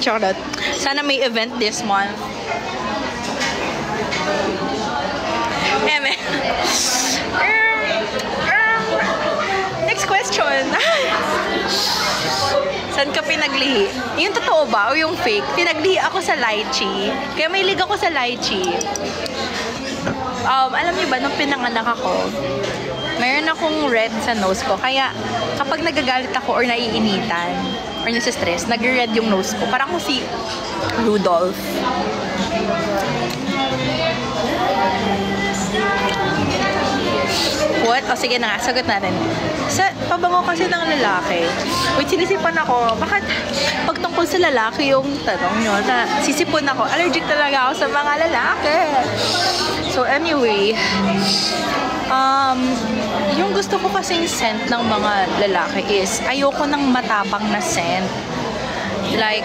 Charlotte. Sana may event this month. Next question. Saan ka pinaglihi? Yung totoo ba o yung fake? Pinaglihi ako sa lychee. Kaya may lig ako sa lychee. Alam niyo ba, nung pinanganak ako, mayroon akong red sa nose ko. Kaya kapag nagagalit ako or naiinitan or nasa-stress, nag-red yung nose ko. Parang ko si Rudolph. What? O sige na nga, sagot natin. Sa pabango kasi ng lalaki. Wait, sinisipan ako. Bakit pag tungkol sa lalaki yung tanong nyo, na sisipon ako. Allergic talaga ako sa mga lalaki. So anyway, yung gusto ko kasing scent ng mga lalaki is ayoko ng matapang na scent. Like,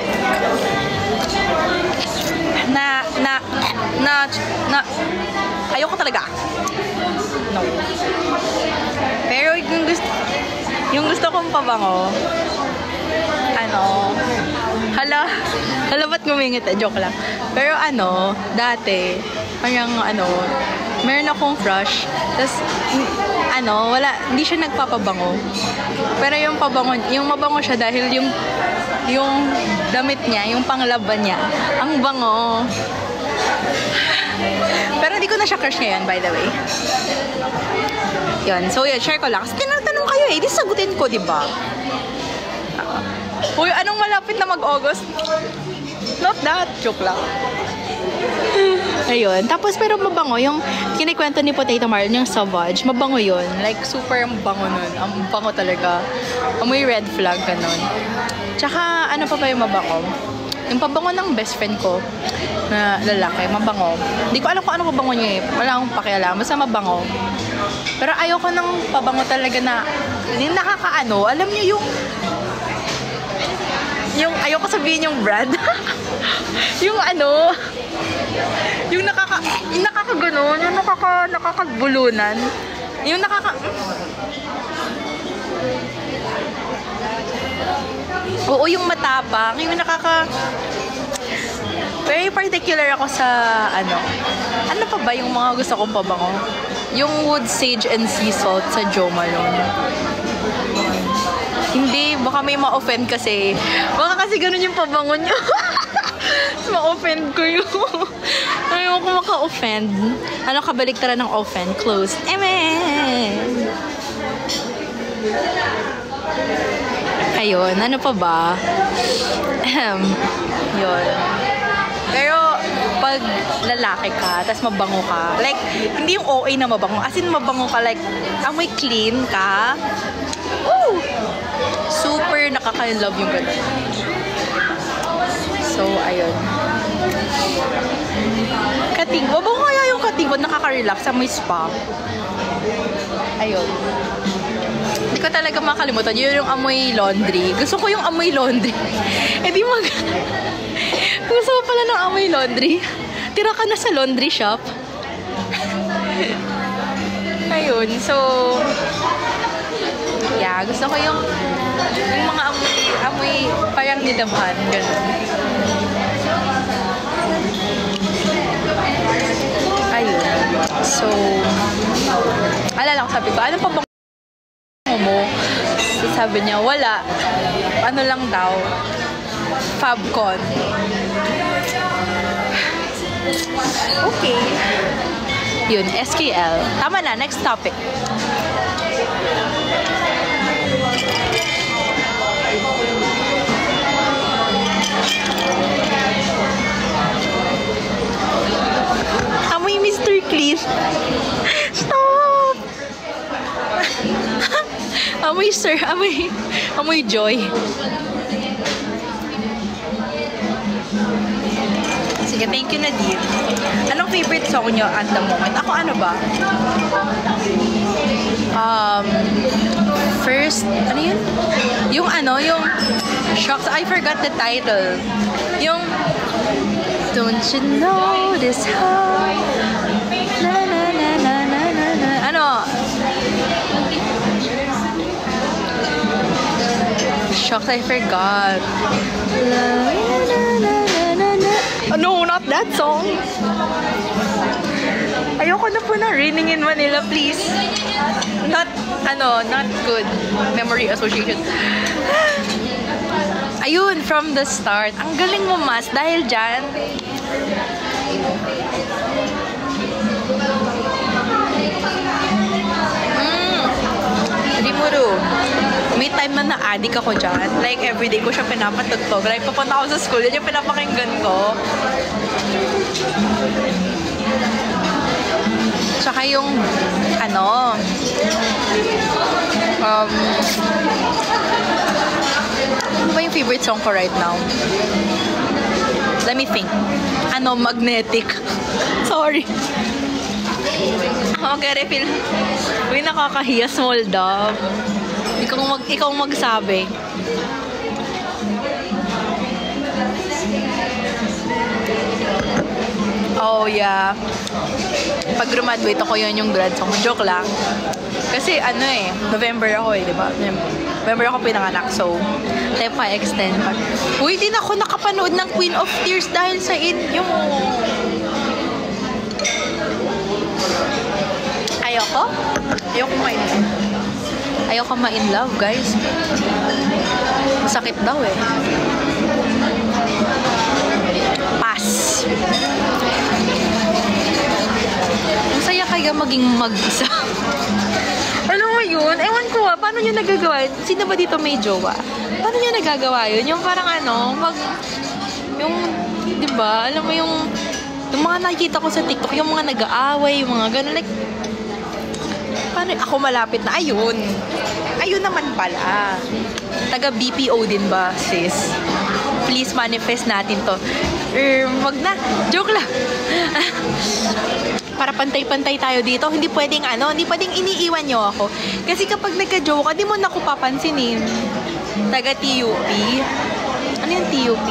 ayoko talaga. No. Pero yung gusto kong pabango, hala ba't ngumingit? Joke lang. Pero dati, parang meron akong crush, tas hindi siya nagpapabango. Pero yung mabango siya dahil yung damit niya, yung panglaban niya, ang bango. Pero hindi ko na siya crush ngayon, by the way. Yun. So, yun. Share ko lang. Kasi tinatanong kayo eh. Di sagutin ko, di ba? Uy, anong malapit na mag-August? Not that. Joke lang. Ayun. Tapos, pero mabango. Yung kinikwento ni Potato Marlon, yung Savage, mabango yun. Like, super mabango nun. Ang bango talaga. Amoy red flag, ganun. Tsaka, ano pa ba yung mabango? Yung pabango ng best friend ko na lalaki, mabango. Hindi ko alam kung ano pabango niya eh. Wala akong pakialam. Basta mabango. Pero ayoko ng pabango talaga na yung nakakaano. Alam niyo yung ayoko sabihin yung brand. yung nakakaganon, yung nakakagbulunan. Yung Oo, yung matapang, yung very particular ako sa ano pa ba yung mga gusto kong pabango? Yung wood sage and sea salt sa Jo Malone. Hindi, baka may ma-offend kasi. Baka kasi ganun yung pabango nyo. Ma-offend ko yun. Ayaw ko maka-offend. Kabaliktaran ng offend? Closed. Amen! Ayun, ano pa ba? Yun. Pero, pag lalaki ka, tas mabango ka, like, hindi yung OA na mabango, as in mabango ka, like, amoy clean ka, woo! Super nakaka-love yung ganun. So, ayun. Kating, mabango kaya yung kating, nakaka-relax, amoy spa. Ayun. Hindi ko talaga makalimutan. Yun yung amoy laundry. Gusto ko yung amoy laundry. Gusto ko pala ng amoy laundry. Tira ka na sa laundry shop. Ayun. So, yeah. Gusto ko yung mga amoy parang nidamhan. Ganun. Ayun. So, alala ko sabi ko, ano pa bang mo? Sabi niya, wala. Ano lang daw? Fabcon. Okay. Yun, SKL. Tama na, next topic. Amoy Mr. Clean. Stop! Amoy sir, amoy joy. Sige, thank you Nadine. Anong favorite song nyo at the moment? Ako ano ba? First, ano yun? Yung Shucks, I forgot the title. Yung Don't you know this how na na na na na na na ano? Shucks, I forgot. that song. Ayoko na po na Raining in Manila, please. Not good. Memory association. Ayun, From the Start. Ang galing mo, Mas. Dahil dyan, Rimuru. May time na na-addict ako dyan. Like, everyday ko siya pinapatugtog. Like, papunta ako sa school, yan yung pinapakinggan ko. Tsaka yung, ano ba yung favorite song ko right now? Let me think. Magnetic. Sorry. Okay, refill. Uy, nakakahiya, small dog. Ikaw magsabi. Oh, yeah. Pag graduate ako, yun yung grad song. Joke lang. Kasi November ako di ba? November ako pinanganak, so tayo pa extend pa. Uy, din ako nakapanood ng Queen of Tears dahil sa inyo. Ayoko ma-in love, guys. Masakit daw Pass. Ang saya kaya maging mag-isa. Alam mo yun? Ewan ko paano nyo nagagawa? Sino ba dito may jowa? Paano nyo nagagawa yun? Yung parang diba? Alam mo yung mga nakikita ko sa TikTok, yung mga nag-aaway, yung mga gano'n, like, paano ako malapit na, ayun naman pala. Taga BPO din ba, sis? Please manifest natin to. Wag na, joke lang. Para pantay-pantay tayo dito, hindi pwedeng iniiwan nyo ako. Kasi kapag nagka-joke, di mo na ako papansinin. Taga TUP. Ano yung TUP?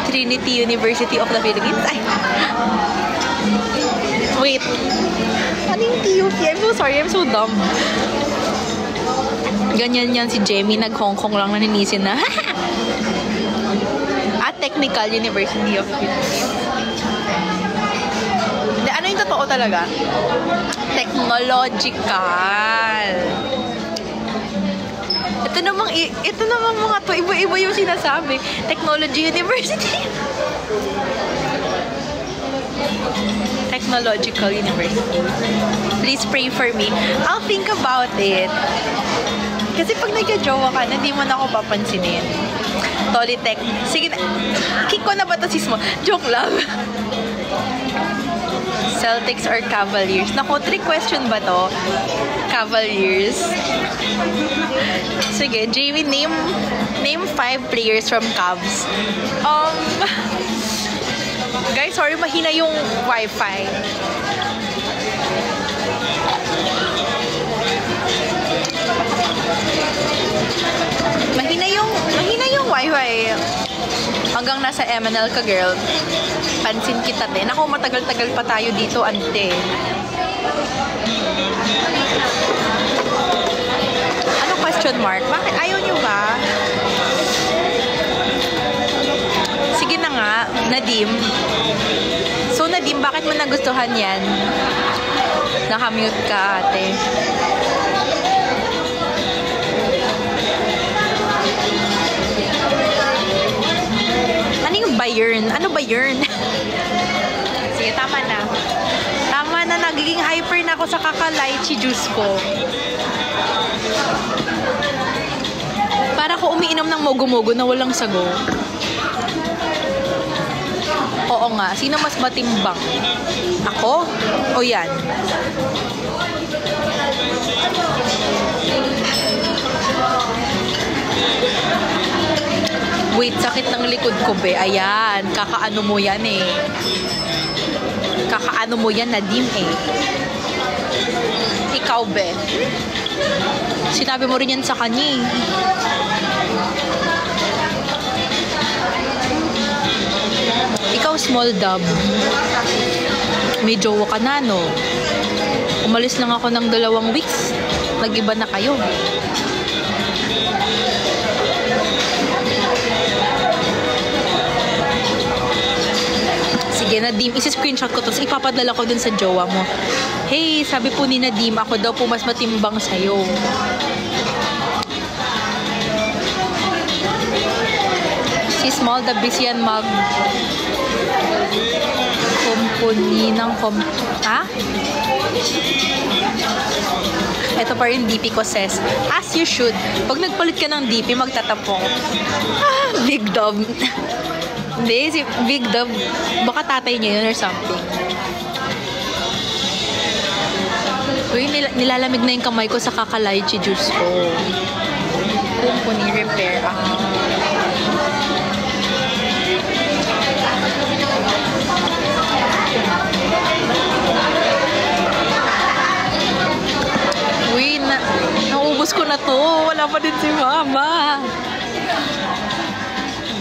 Trinity University of the Philippines. Ay. Wait. Ano yung TUP? I'm so sorry, I'm so dumb. Ganyan yan si Jamie, nag-Hong Kong lang naninisin na. At Technical University of Philippines. Ano yung totoo talaga? Technological. Ito namang mga to, iba-iba yung sinasabi. Technology University. Technological University. Please pray for me. I'll think about it. Kasi pag nagka-jowa ka, hindi mo na ako papansinin. Tolitech. Sige na. Kick ko na ba ito, sis mo? Joke lang. Celtics or Cavaliers? Naku, trick question ba to? Cavaliers. Sige, Jamie, name 5 players from Cavs. Guys, sorry, mahina yung wifi. Mahina yung wifi. Hanggang nasa MNL ka, girl. Pansin kita din. Ako, matagal-tagal pa tayo dito, ante. Ano question mark? Bakit? Ayaw nyo ba? Sige na nga, Nadim. So, Nadim, bakit mo nagustuhan yan? Nakamute ka, ate. Bayern. Ano Bayern? Sige, tama na. Tama na, nagiging hyper na ako sa kaka-lychee juice ko. Para ko umiinom ng mogo-mogo na walang sago. Oo nga. Sino mas matimbang? Ako? O yan? Wait, sakit ng likod ko, be. Ayan, kakaano mo yan eh. Kakaano mo yan, Nadim eh. Ikaw, be. Sinabi mo rin yan sa kanya eh. Ikaw, small dub. May jowa ka na, no? Umalis lang ako ng 2 weeks. Nag-iba na kayo. Nadim, isi-screenshot ko to, ipapadala ko dun sa jowa mo. Hey, sabi po ni Nadim, ako daw po mas matimbang sa'yo. Si Small the Bisian Mag Company ng ha? Ito pa rin DP ko, says, as you should. Pag nagpalit ka ng DP, magtatapong. Big Dub. Hindi, si Big Dub, baka tatay niya yun or something. Uy, nilalamig na yung kamay ko sa kakalichi juice ko. Company repair. Uy, naubos ko na to. Wala pa din si Mama.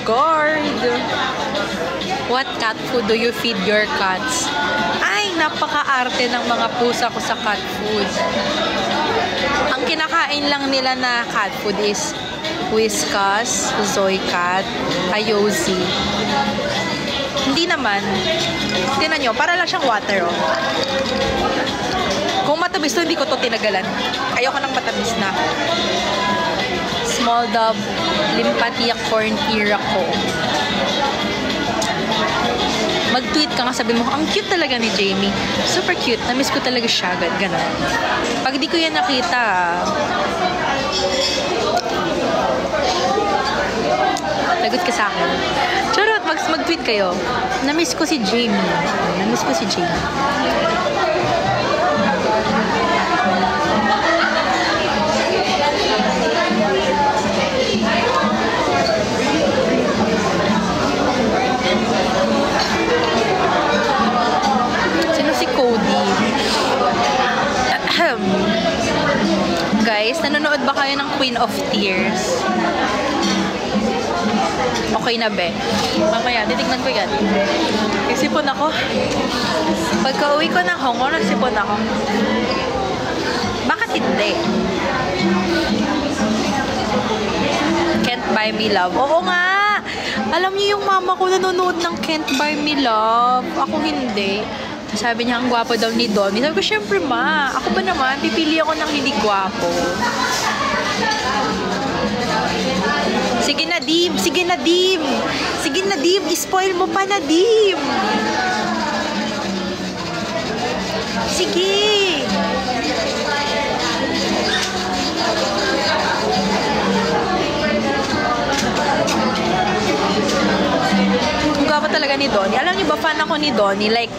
Guard. What cat food do you feed your cats? Ay, napaka-arte ng mga pusa ko sa cat food. Ang kinakain lang nila na cat food is Whiskas, Zoycat, Ayozi. Hindi naman. Tingnan nyo, para lang siyang water, oh. Kung matamis to, hindi ko to tinagalan. Ayoko ng matamis na. Small Dub, Limpatia Corn Ear ko. Mag-tweet ka nga, sabi mo, ang cute talaga ni Jamie. Super cute. Namiss ko talaga siya. Ganon. Pag di ko yan nakita, lagot ka sa akin. Charot, mag-tweet kayo. Namiss ko si Jamie. Namiss ko si Jamie. Sino si Cody? Guys, nanonood ba kayo ng Queen of Tears? Okay na, be? Mamaya, titignan ko yan. Nagsipon ako. Pagka uwi ko ng Hong Kong, nagsipon ako. Bakit hindi? Can't Buy Me Love. Oo nga! Alam niyo yung mama ko nanonood ng Can't Buy Me Love. Ako hindi. Sabi niya, ang gwapo daw ni Donnie. Sabi ko, syempre ma, ako ba naman, pipili ako ng hindi gwapo. Sige na, Dim! Sige na, Dim! Sige na, Dim! Ispoil mo pa na, Dim! Sige! Ang gwapo talaga ni Donnie. Alam niyo ba, fan ako ni Donnie, like,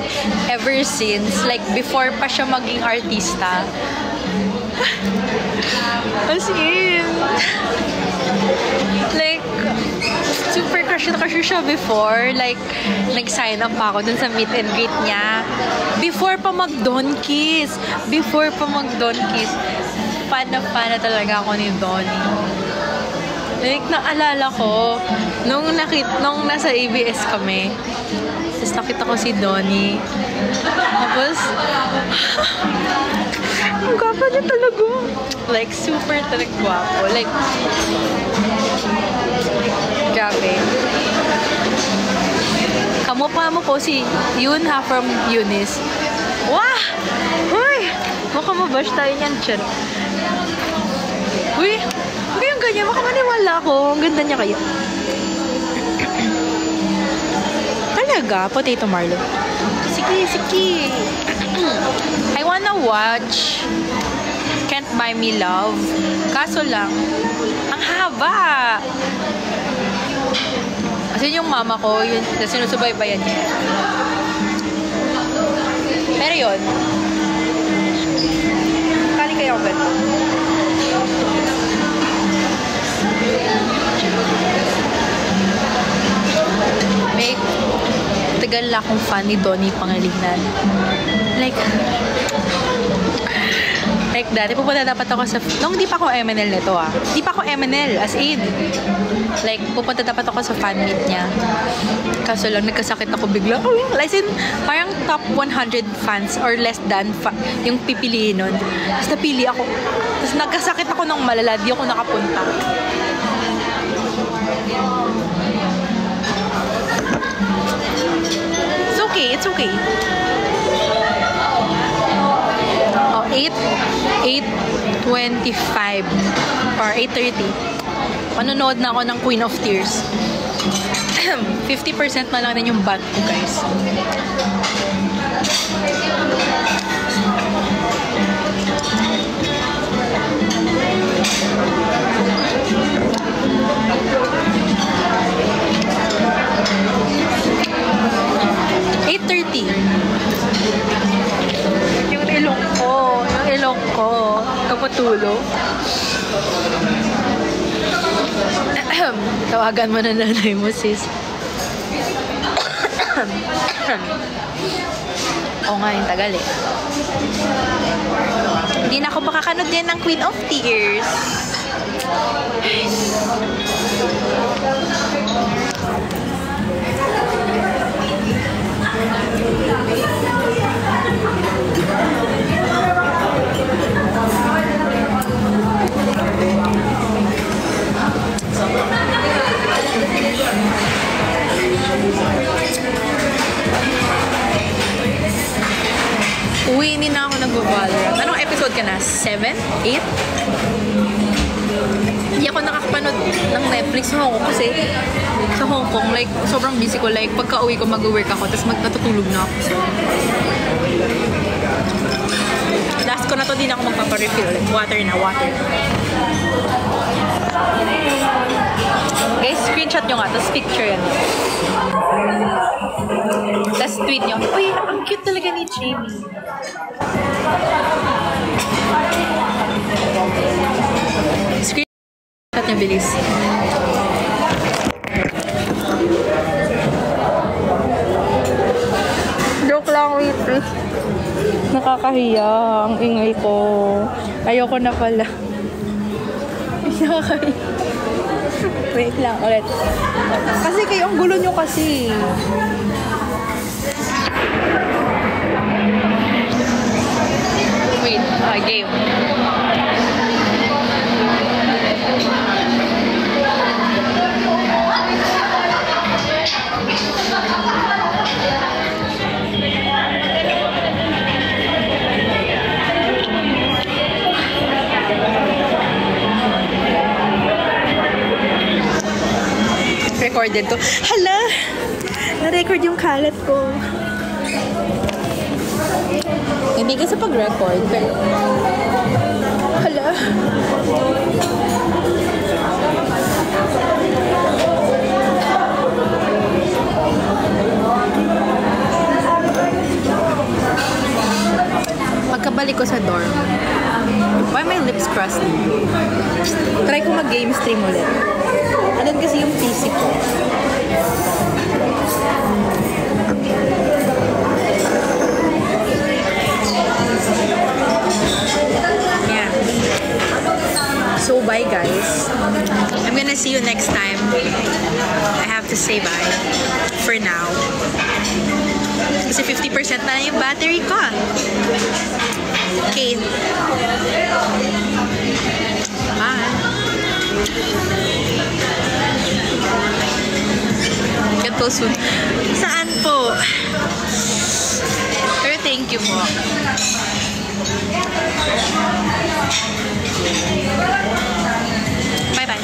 ever since, like, before pa siya maging artista. As in, like, super crush na crush siya before. Like, nag-sign up pa ako dun sa meet and greet niya. Before pa mag-Don Kiss. Before pa mag-Don Kiss. Fan na talaga ako ni Donnie. Like, naalala ko, nung nasa ABS kami, tapos nakita ko si Donnie. Tapos, ang gwapo niya talaga. Like, super talaga gwapo. Like, grabe. Kamukha mo po si Yunha from Eunice. Wah! Uy! Baka mabash tayo niyan, chan. Uy! Huwag yung ganyan. Baka maniwala ko. Ang ganda niya kayo. Talaga? Potato Marlo. Sige, sige. I wanna watch Can't Buy Me Love. Kaso lang, ang haba. Kasi yung mama ko, yun, sinusubaybayan niya. Pero yun, kali kayo ako. May tagal na akong fan ni Donnie Pangilinan. Like dati, pupunta dapat ako sa... Nung di pa ako MNL nito Di pa ako MNL, as in. Like, pupunta dapat ako sa fan meet niya. Kaso lang, nagkasakit ako bigla. As in, parang top 100 fans or less than yung pipiliin nun. Tapos napili ako. Tapos nagkasakit ako ng malala, di ako nakapunta. It's okay. okay. It's okay. Oh, 8:25 or 8:30. Manonood na ako ng Queen of Tears. 50% na lang din yung bat ko, guys. Yung ilong ko, kapatulo. Tawagan mo na nanay mo, sis. Oo nga, yung tagal eh. Hindi na ako makakanood din ng Queen of Tears. Uwi, hindi na ako nag-Valorant. Anong episode ka na? 7? 8? Hindi ako nakakapanood ng Netflix sa Hong Kong kasi sa Hong Kong, like, sobrang busy ko. Like, pagka uwi ko, mag-work ako, tapos natutulog na ako. So, last ko na to, di na ako magpaparefill. Like, water na, water. Guys, screenshot nyo nga, tapos picture yan. Tapos tweet nyo. Uy, ang cute talaga ni Jamie. Screenshot nyo, bilis. Joke lang, wait. Nakakahiya ang ingay ko. Ayoko na pala. Nakakahiya. Wait lang, ulit. Kasi kayo, ang gulo nyo kasi. Wait, game. Recorded to. Hala! Na-record yung kalat ko. Hindi kasi pag-record, pero... Hala! Pagkabalik ko sa dorm, why my lips crusty? Try ko mag-game stream ulit. Andun kasi yung PC ko. Yeah. So, bye guys. I'm gonna see you next time. I have to say bye for now. Kasi 50% na yung battery ko. Okay. Bye. Ganito soon. Saan po? Pero thank you po. Bye-bye.